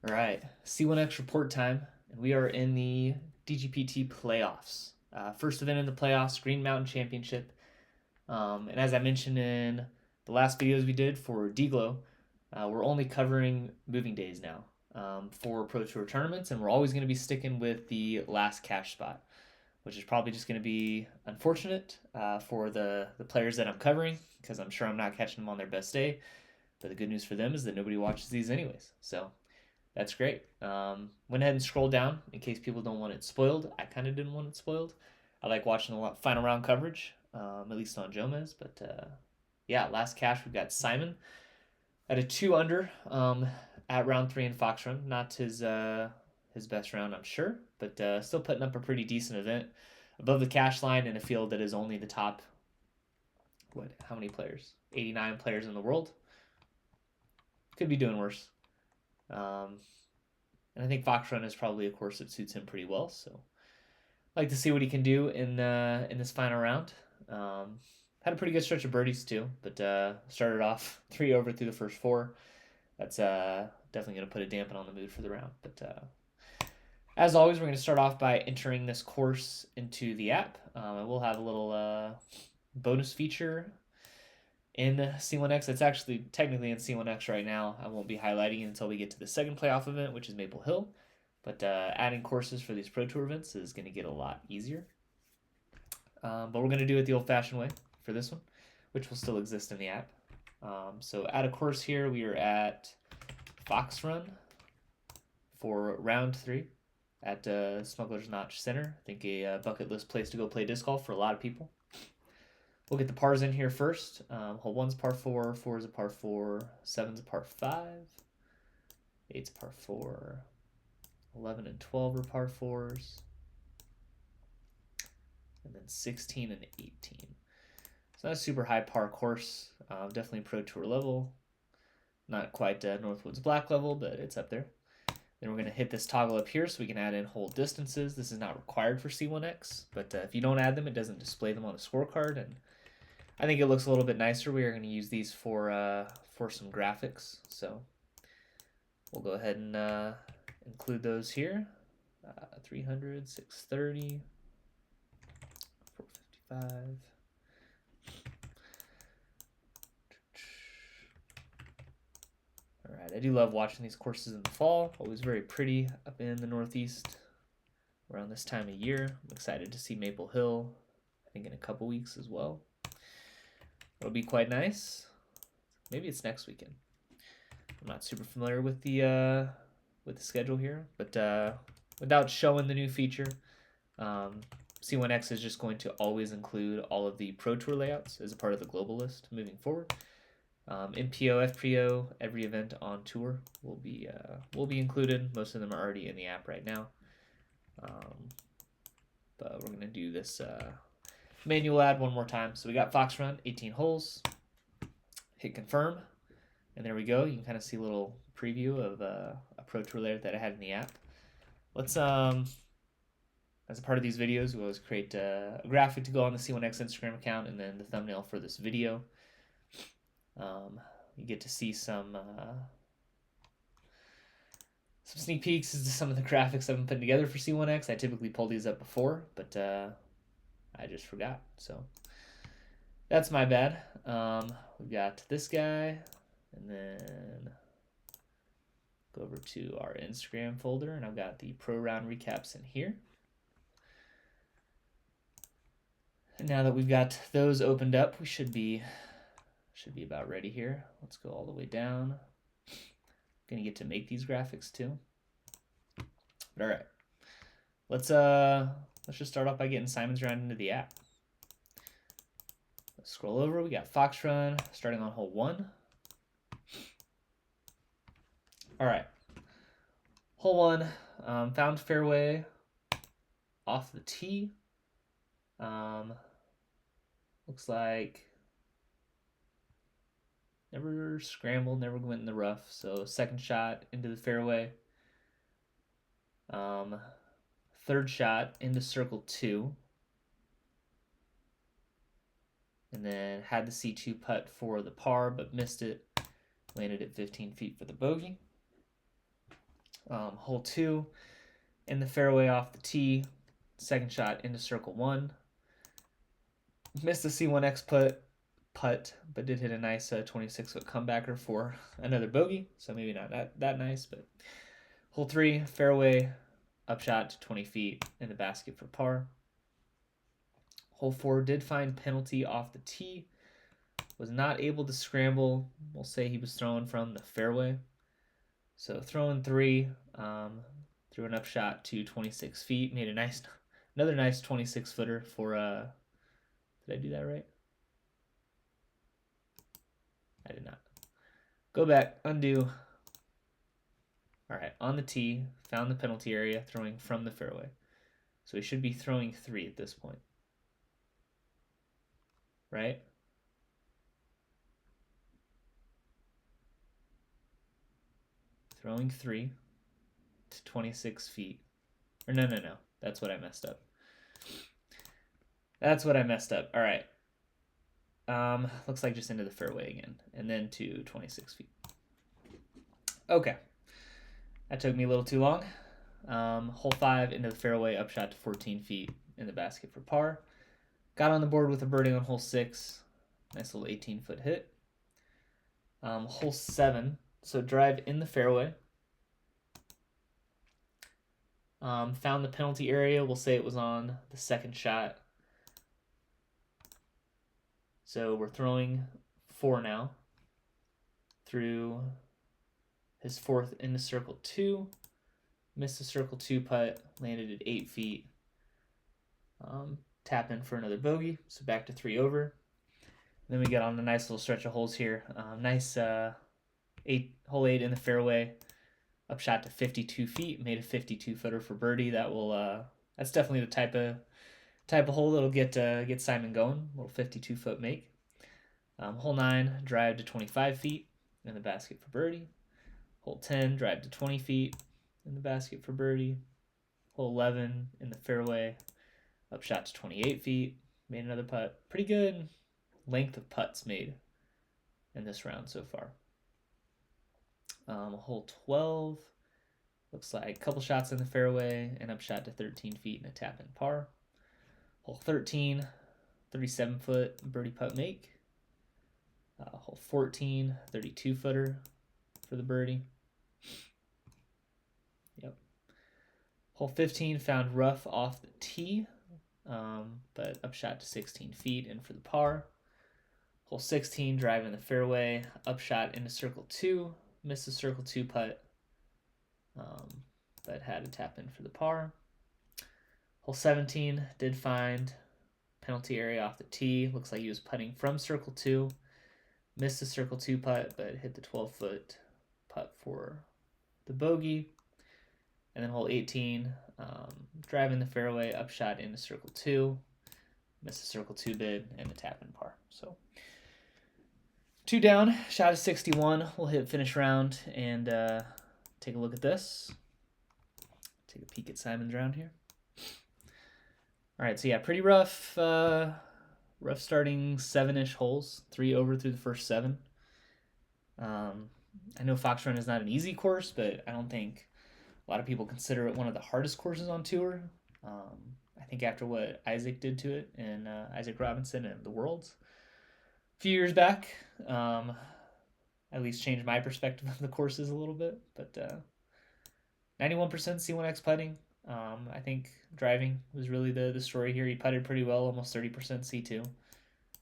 All right, C1x report time, and we are in the DGPT playoffs. First event in the playoffs, Green Mountain Championship. And as I mentioned in the last videos we did for D-Glow, we're only covering moving days now for Pro Tour tournaments, and we're always going to be sticking with the last cash spot, which is probably just going to be unfortunate for the players that I'm covering, because I'm sure I'm not catching them on their best day. But the good news for them is that nobody watches these anyways. So that's great. Went ahead and scrolled down in case people don't want it spoiled. I kind of didn't want it spoiled. I like watching the final round coverage, at least on Jomez. But yeah, last cash we've got Simon at a 2 under at round 3 in Fox Run. Not his best round, I'm sure, but still putting up a pretty decent event above the cash line in a field that is only the top. How many players? 89 players in the world. Could be doing worse. And I think Fox Run is probably a course that suits him pretty well. So I'd like to see what he can do in this final round. Had a pretty good stretch of birdies too, but started off 3 over through the first 4. That's definitely going to put a dampen on the mood for the round. But as always, we're going to start off by entering this course into the app. And we'll have a little bonus feature in C1X. It's actually technically in C1X right now. I won't be highlighting it until we get to the second playoff event, which is Maple Hill. But adding courses for these Pro Tour events is going to get a lot easier. But we're going to do it the old-fashioned way for this one, which will still exist in the app. So add a course here. We are at Fox Run for round 3 at Smuggler's Notch Center. I think a bucket list place to go play disc golf for a lot of people. We'll get the pars in here first. Hole 1's par 4, 4 is a par 4, 7's a par 5, 8's a par 4, 11 and 12 are par 4s, and then 16 and 18. It's not a super high par course, definitely Pro Tour level. Not quite Northwoods Black level, but it's up there. Then we're going to hit this toggle up here so we can add in hole distances. This is not required for C1X, but if you don't add them, it doesn't display them on the scorecard, and I think it looks a little bit nicer. We are going to use these for some graphics, so we'll go ahead and include those here. 300, 630, 455. All right, I do love watching these courses in the fall. Always very pretty up in the Northeast around this time of year. I'm excited to see Maple Hill, I think in a couple weeks as well. It'll be quite nice. Maybe it's next weekend. I'm not super familiar with the schedule here, but without showing the new feature, C1X is just going to always include all of the Pro Tour layouts as a part of the global list moving forward. MPO, FPO, every event on tour will be included. Most of them are already in the app right now, but we're gonna do this manual add one more time. So we got Fox Run, 18 holes. Hit confirm, and there we go. You can kind of see a little preview of a Pro Tour layout that I had in the app. Let's as a part of these videos, we always create a graphic to go on the C1X Instagram account, and then the thumbnail for this video. You get to see some sneak peeks as to some of the graphics I've been putting together for C1X. I typically pull these up before, but I just forgot, so that's my bad. We've got this guy, and then go over to our Instagram folder, and I've got the pro round recaps in here. And now that we've got those opened up, we should be about ready here. Let's go all the way down. Gonna get to make these graphics too. But all right, let's just start off by getting Simon's round into the app. Let's scroll over. We got Fox Run starting on hole 1. All right, hole 1, found fairway off the tee. Looks like never scrambled, never went in the rough. So second shot into the fairway. Third shot into circle 2. And then had the C2 putt for the par, but missed it. Landed at 15 feet for the bogey. Hole 2 in the fairway off the tee. Second shot into circle 1. Missed the C1x putt, but did hit a nice 26-foot comebacker for another bogey. So maybe not that nice, but hole 3, fairway, upshot to 20 feet in the basket for par. Hole 4 did find penalty off the tee. Was not able to scramble. We'll say he was throwing from the fairway. So throwing 3, threw an upshot to 26 feet. Made another nice 26-footer for, did I do that right? I did not. Go back, undo. All right, on the tee, found the penalty area, throwing from the fairway. So he should be throwing 3 at this point. Right? Throwing 3 to 26 feet. Or no. That's what I messed up. All right. Looks like just into the fairway again. And then to 26 feet. Okay. That took me a little too long. Hole 5 into the fairway, upshot to 14 feet in the basket for par. Got on the board with a birdie on hole 6. Nice little 18-foot hit. Hole 7. So drive in the fairway. Found the penalty area. We'll say it was on the second shot. So we're throwing 4 now. Through his 4th into circle 2. Missed the circle 2 putt. Landed at 8 feet. Tap in for another bogey. So back to 3 over. Then we get on a nice little stretch of holes here. Nice hole 8 in the fairway. Upshot to 52 feet. Made a 52-footer for birdie. That's definitely the type of hole that'll get Simon going. Little 52-foot make. Hole 9, drive to 25 feet in the basket for birdie. Hole 10, drive to 20 feet in the basket for birdie. Hole 11 in the fairway. Upshot to 28 feet. Made another putt. Pretty good length of putts made in this round so far. Hole 12 looks like a couple shots in the fairway and upshot to 13 feet and a tap in par. Hole 13, 37-foot birdie putt make. Hole 14, 32-footer for the birdie. Yep. Hole 15 found rough off the tee, but upshot to 16 feet and for the par. Hole 16, drive in the fairway, upshot into circle 2. Missed the circle 2 putt, but had a tap in for the par. Hole 17 did find penalty area off the tee. Looks like he was putting from circle 2. Missed the circle 2 putt, but hit the 12-foot putt for the bogey. And then hole 18, drive in the fairway, upshot into circle 2. Missed the circle 2 bid and the tap in par. So 2 down, shot of 61. We'll hit finish round and take a look at this. Take a peek at Simon's round here. All right, so yeah, pretty rough starting 7-ish holes. 3 over through the first 7. I know Fox Run is not an easy course, but I don't think a lot of people consider it one of the hardest courses on tour. I think after what Isaac did to it and Isaac Robinson and the Worlds a few years back, at least changed my perspective of the courses a little bit. But 91% C1X putting. I think driving was really the story here. He putted pretty well, almost 30% C2.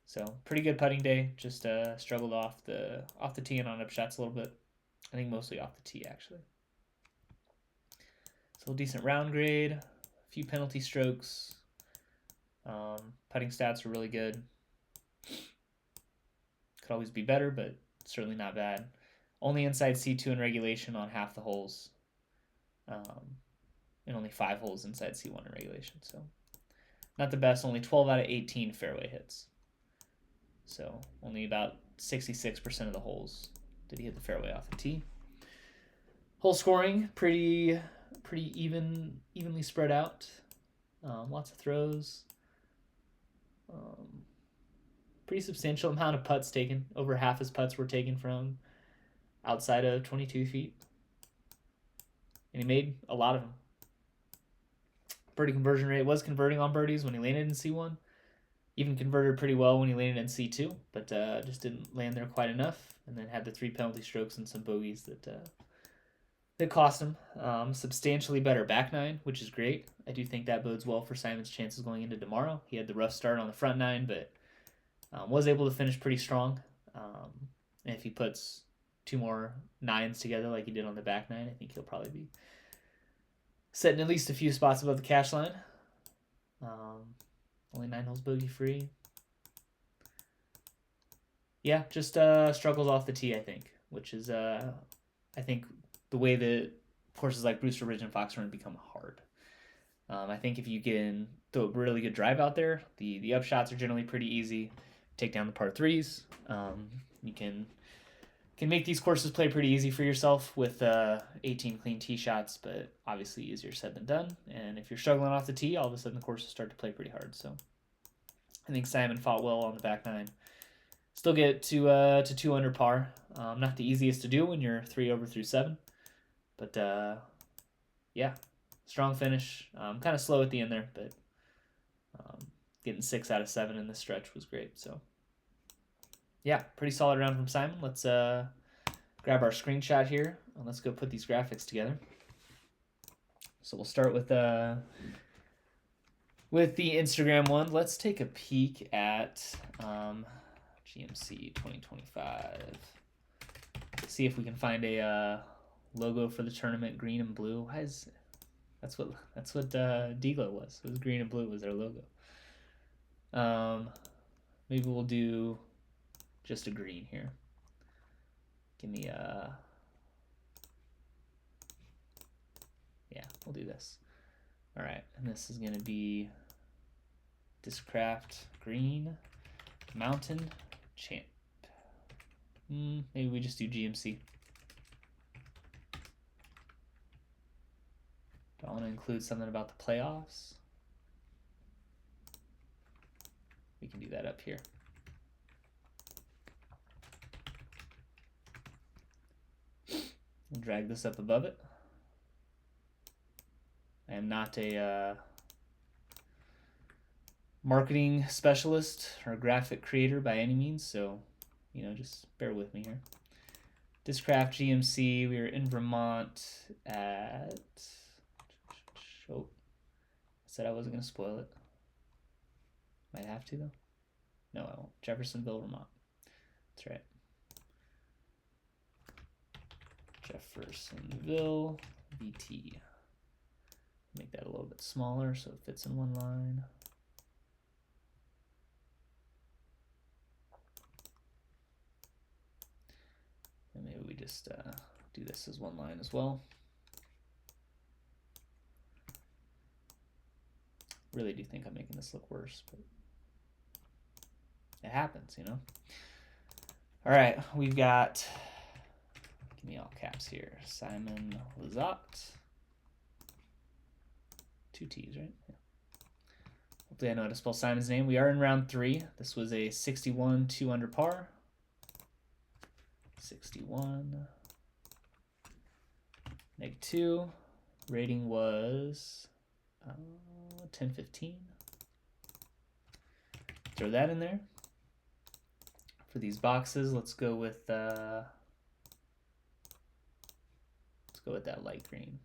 So pretty good putting day. Just struggled off the tee and on up shots a little bit. I think mostly off the tee actually. So a decent round grade, a few penalty strokes. Putting stats are really good. Could always be better, but certainly not bad. Only inside C2 in regulation on half the holes. And only 5 holes inside C1 in regulation. So not the best. Only 12 out of 18 fairway hits. So only about 66% of the holes did he hit the fairway off the tee. Hole scoring, pretty evenly spread out. Lots of throws. Pretty substantial amount of putts taken. Over half his putts were taken from outside of 22 feet and he made a lot of them. Birdie conversion rate was converting on birdies when he landed in C1. Even converted pretty well when he landed in C2, but just didn't land there quite enough, and then had the 3 penalty strokes and some bogeys that cost him. Substantially better back nine, which is great. I do think that bodes well for Simon's chances going into tomorrow. He had the rough start on the front nine, but was able to finish pretty strong. And if he puts 2 more nines together like he did on the back nine, I think he'll probably be setting at least a few spots above the cash line. Only 9 holes bogey free. Yeah, just struggles off the tee, I think, which is, I think, the way that courses like Brewster Ridge and Fox Run become hard. I think if you can throw a really good drive out there, the upshots are generally pretty easy. Take down the par 3s. You can make these courses play pretty easy for yourself with 18 clean tee shots, but obviously easier said than done. And if you're struggling off the tee, all of a sudden the courses start to play pretty hard. So I think Simon fought well on the back nine. Still get to 2 under par. Not the easiest to do when you're 3 over through 7, but yeah, strong finish. Kind of slow at the end there, but getting 6 out of 7 in this stretch was great. So yeah, pretty solid round from Simon. Let's grab our screenshot here and let's go put these graphics together. So we'll start with the Instagram one. Let's take a peek at GMC 2025. See if we can find a logo for the tournament, green and blue. That's what D-Glow was. It was green and blue was their logo. Maybe we'll do just a green here. Give me yeah, we'll do this. All right, and this is gonna be Discraft Green Mountain Champ. Maybe we just do GMC. Do I want to include something about the playoffs? We can do that up here. We'll drag this up above it. I am not a marketing specialist or graphic creator by any means, so just bear with me here. Discraft GMC. We are in Vermont at. Oh, I said I wasn't gonna spoil it. Might have to though. No, I won't. Jeffersonville, Vermont. That's right. Jeffersonville, VT. Make that a little bit smaller so it fits in one line. And maybe we just do this as one line as well. Really do think I'm making this look worse, but it happens, All right, we've got, give me all caps here, Simon Lizotte. 2 T's, right? Yeah. Hopefully I know how to spell Simon's name. We are in round 3. This was a 61, 2 under par. 61. -2. Rating was 10-15. Throw that in there. For these boxes, let's go with that light green.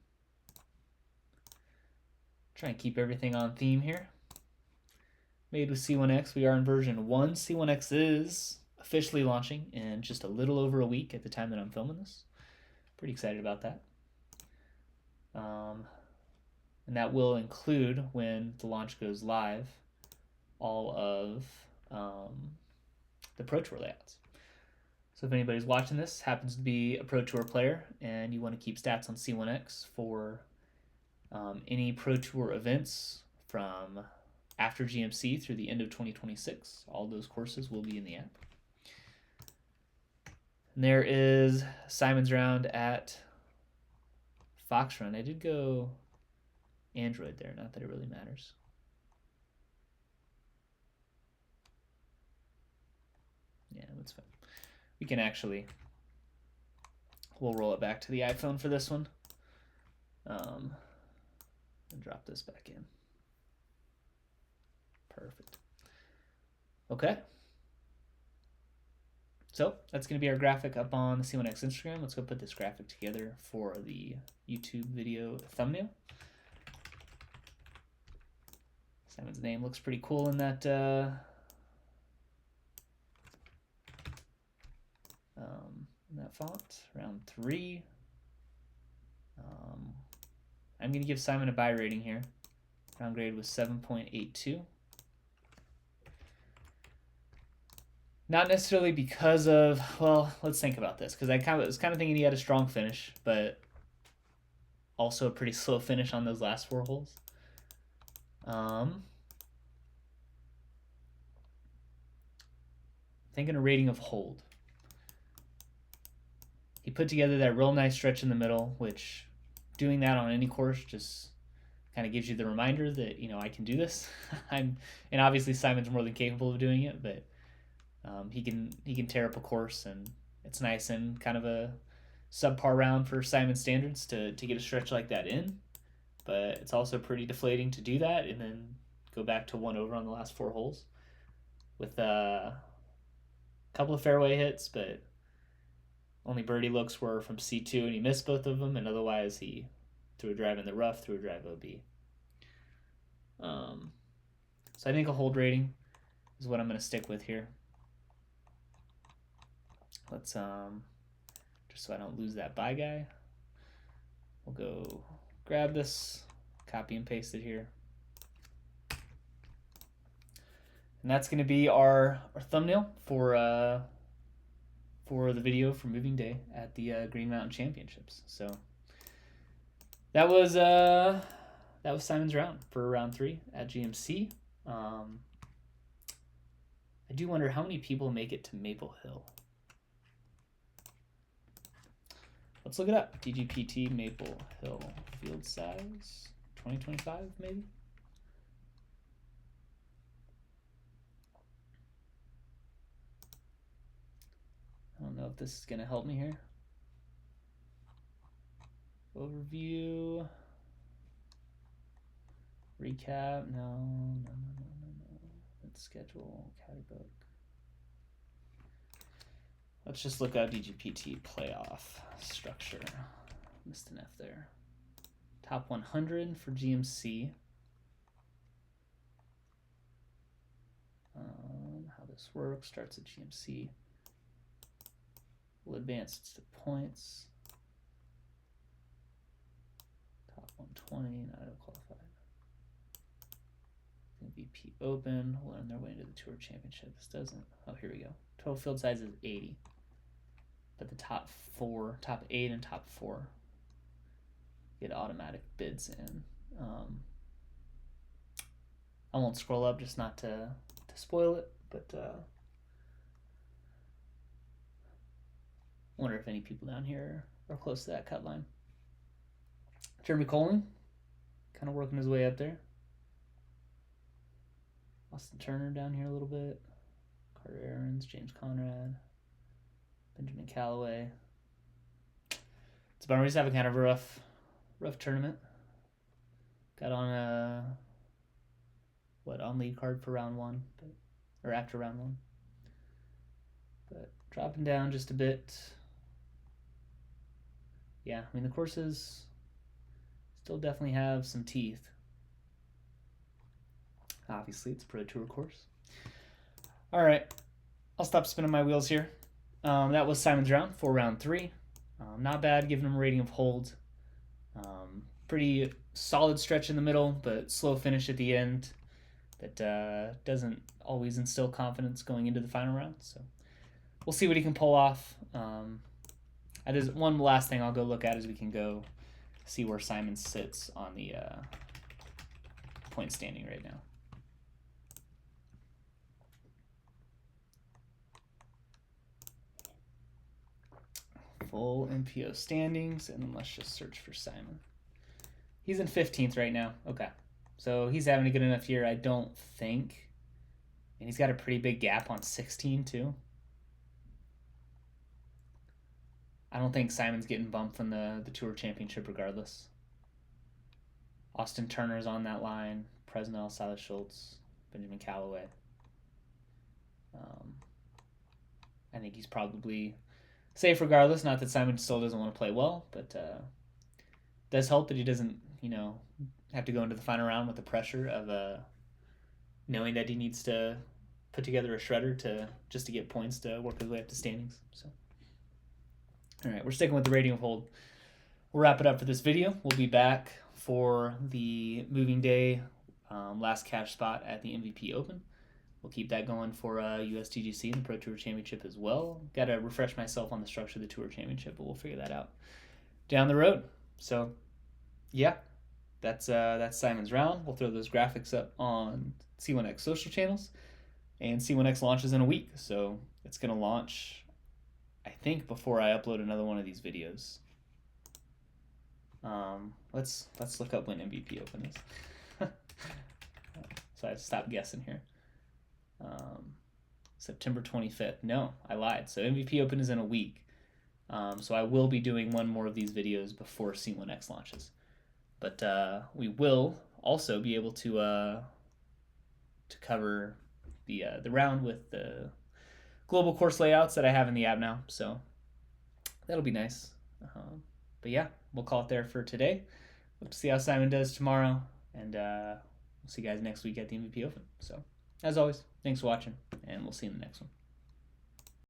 Try and keep everything on theme here. Made with C1x. We are in version 1. C1x is officially launching in just a little over a week at the time that I'm filming this. Pretty excited about that. And that will include, when the launch goes live, all of the Pro Tour layouts. So if anybody's watching this, happens to be a Pro Tour player, and you want to keep stats on C1x for any Pro Tour events from after GMC through the end of 2026, all those courses will be in the app. And there is Simon's round at Fox Run. I did go Android there, not that it really matters. Yeah, that's fine. We'll roll it back to the iPhone for this one. And drop this back in. Perfect. Okay. So that's going to be our graphic up on the C1x Instagram. Let's go put this graphic together for the YouTube video thumbnail. Simon's name looks pretty cool in that font. Round 3. I'm going to give Simon a buy rating here. Round grade was 7.82. Not necessarily because of, well, let's think about this, because I was kind of thinking he had a strong finish, but also a pretty slow finish on those last 4 holes. Thinking a rating of hold. He put together that real nice stretch in the middle, which doing that on any course just kind of gives you the reminder that, you know, I can do this. And obviously Simon's more than capable of doing it, but he can tear up a course, and it's nice and kind of a subpar round for Simon standards to get a stretch like that in. But it's also pretty deflating to do that and then go back to 1 over on the last 4 holes with a couple of fairway hits, but only birdie looks were from C2, and he missed both of them, and otherwise he threw a drive in the rough, threw a drive OB. So I think a hold rating is what I'm going to stick with here. Let's, just so I don't lose that buy guy, we'll go grab this, copy and paste it here. And that's going to be our thumbnail for the video for moving day at the Green Mountain Championships. So that was Simon's round for round 3 at GMC. I do wonder how many people make it to Maple Hill. Let's look it up. DGPT Maple Hill field size 2025 maybe. I don't know if this is going to help me here. Overview. Recap. No. Let's schedule. Caddy book. Let's just look up DGPT playoff structure. Missed an F there. Top 100 for GMC. How this works. Starts at GMC. We'll advance to points. Top 120, not qualified. VP Open will earn their way into the Tour Championship. This doesn't. Oh, here we go. Total field size is 80. But the top 8 and top 4 get automatic bids in. I won't scroll up just not to spoil it, but wonder if any people down here are close to that cut line. Jeremy Colling, kind of working his way up there. Austin Turner down here a little bit. Carter Aarons, James Conrad, Benjamin Callaway. It's a bummer he's having kind of a rough tournament. Got on on lead card for round 1, or after round 1. But dropping down just a bit. Yeah, I mean the courses still definitely have some teeth. Obviously, it's a Pro Tour course. All right, I'll stop spinning my wheels here. That was Simon's round for round 3. Not bad, giving him a rating of hold. Pretty solid stretch in the middle, but slow finish at the end that doesn't always instill confidence going into the final round. So we'll see what he can pull off. There's one last thing I'll go look at as we can go see where Simon sits on the point standing right now. Full MPO standings, and then let's just search for Simon. He's in 15th right now. Okay. So he's having a good enough year, I don't think. And he's got a pretty big gap on 16, too. I don't think Simon's getting bumped from the Tour Championship regardless. Austin Turner's on that line. Presnell, Silas Schultz, Benjamin Callaway. I think he's probably safe regardless. Not that Simon still doesn't want to play well, but does help that he doesn't, have to go into the final round with the pressure of knowing that he needs to put together a shredder just to get points to work his way up to standings. So, all right, we're sticking with the rating of hold. We'll wrap it up for this video. We'll be back for the moving day last cash spot at the MVP Open. We'll keep that going for USDGC and the Pro Tour Championship as well. Got to refresh myself on the structure of the Tour Championship, but we'll figure that out down the road. So, yeah, that's Simon's round. We'll throw those graphics up on C1x social channels, and C1x launches in a week. So it's going to launch, I think, before I upload another one of these videos. Let's look up when MVP Open is. So I have to stop guessing here. September 25th. No, I lied. So MVP Open is in a week. So I will be doing one more of these videos before C1X launches. But we will also be able to cover the round with the global course layouts that I have in the app now. So that'll be nice. But yeah, we'll call it there for today. Hope to see how Simon does tomorrow. And we'll see you guys next week at the MVP Open. So as always, thanks for watching, and we'll see you in the next one.